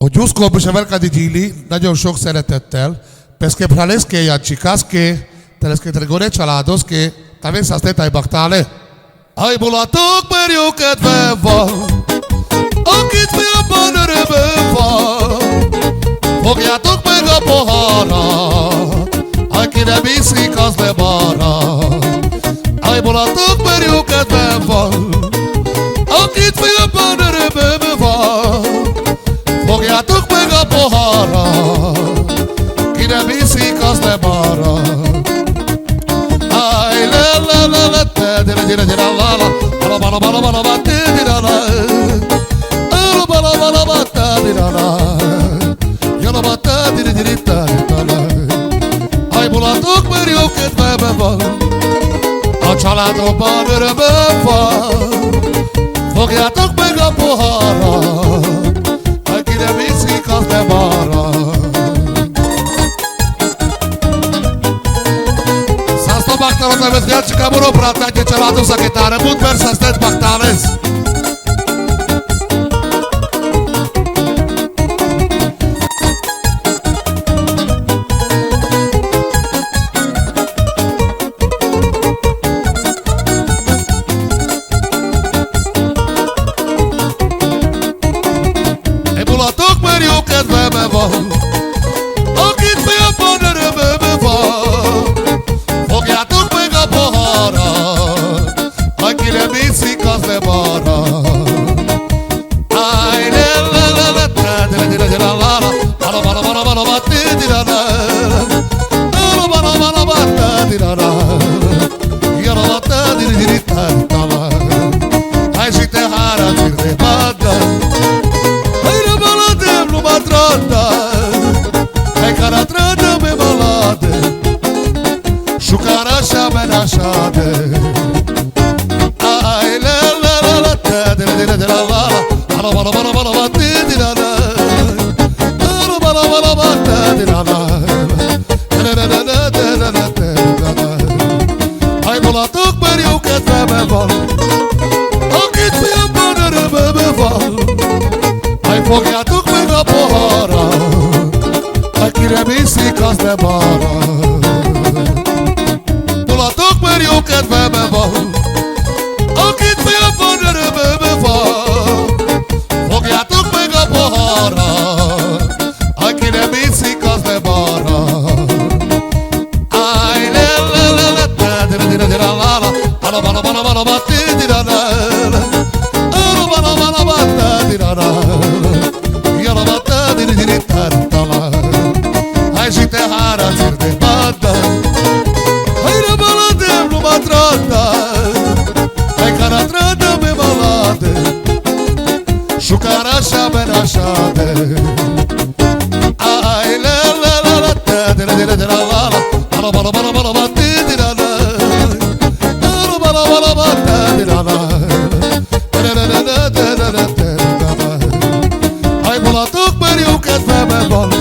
O Gyuszko Busevelka di Gili nagyon sok szeretettel, peske praleske jacsikaszke, teleske tregore családoszke, tavészasztétáj baktále. Ajbulatok, mert jó kedve van, akit fiamban örömön van. Fogjátok meg a poharat, aki nem iszik, az nem marad. Ajbulatok, mert jó kedve van, akit fiamban örömön van. Fogjátok meg a poharat, ki nem iszik, az nem marad. Aj, le, le, le, le, te, dire, dire, dire, la, la, bala, bala, bala, bala, bala, te, dire, la, bala, bala, bala, bala, te, dire, la, jala, bala, te, dire, dire, te, dire, la. Aj, bulatok, mert jó kedvemben van, a családomban örömön van. Fogjátok meg a poharat, aki nem iszik, az nem marad. Szászta baktalot nevez Gyercsika Morobrát, egy családom szakitára, Budver szásztett baktález. Bulatok, mert jó kedvemben van, akit fiamban örömömön van. Fogjátok meg a poharat, aki nem iszik, az nem marad. Aj, le, le, le, le, te, dire, dire, dire, la, la, bala, bala, bala, bala, bala, te, dire, la, bala, bala, bala, bala, te, dire, la, jala, bala, te, dire, dire, te, la. Hai și te hara, țirde, bada, hai cara trădă me balade, șucarașa menașade. Ai le le le le te dire dire dire la la, bala bala bala bala bala te dire la, bala bala bala bala te dire la, le le le le te le le te la. Ai bulatok, mert jó kedvemben van, akit fiamban örömömön van. Hai fogjátok meg a poharat, aki nem iszik, az nem marad. Bulatok, mert jó kedvemben van, akit fiamban örömömön van. Fogjátok meg a poharat, aki nem iszik, az nem marad. Aj, le, le, le, le, te, dire, dire, dire, la, la, bala, bala, bala, bala, bala, te, dire, la, bala, bala, bala, bala, te, dire, la. Hai și te hara, țirde, bada, hai la balade, lumea trata, hai cara trata me balade, șucarașa menașade. Ai le le le le te, dire dire dire la la, bala bala bala bala bala te dire la, bala bala bala bala te dire la, le le le le te le le te la. Hai bulatok, mert jó kedvemben van,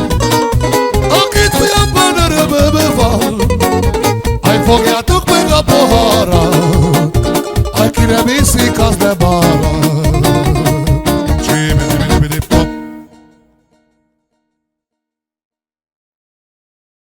akit fiamban örömömön van. Hai fogjátok meg a poharat, aki nem iszik, az nem marad.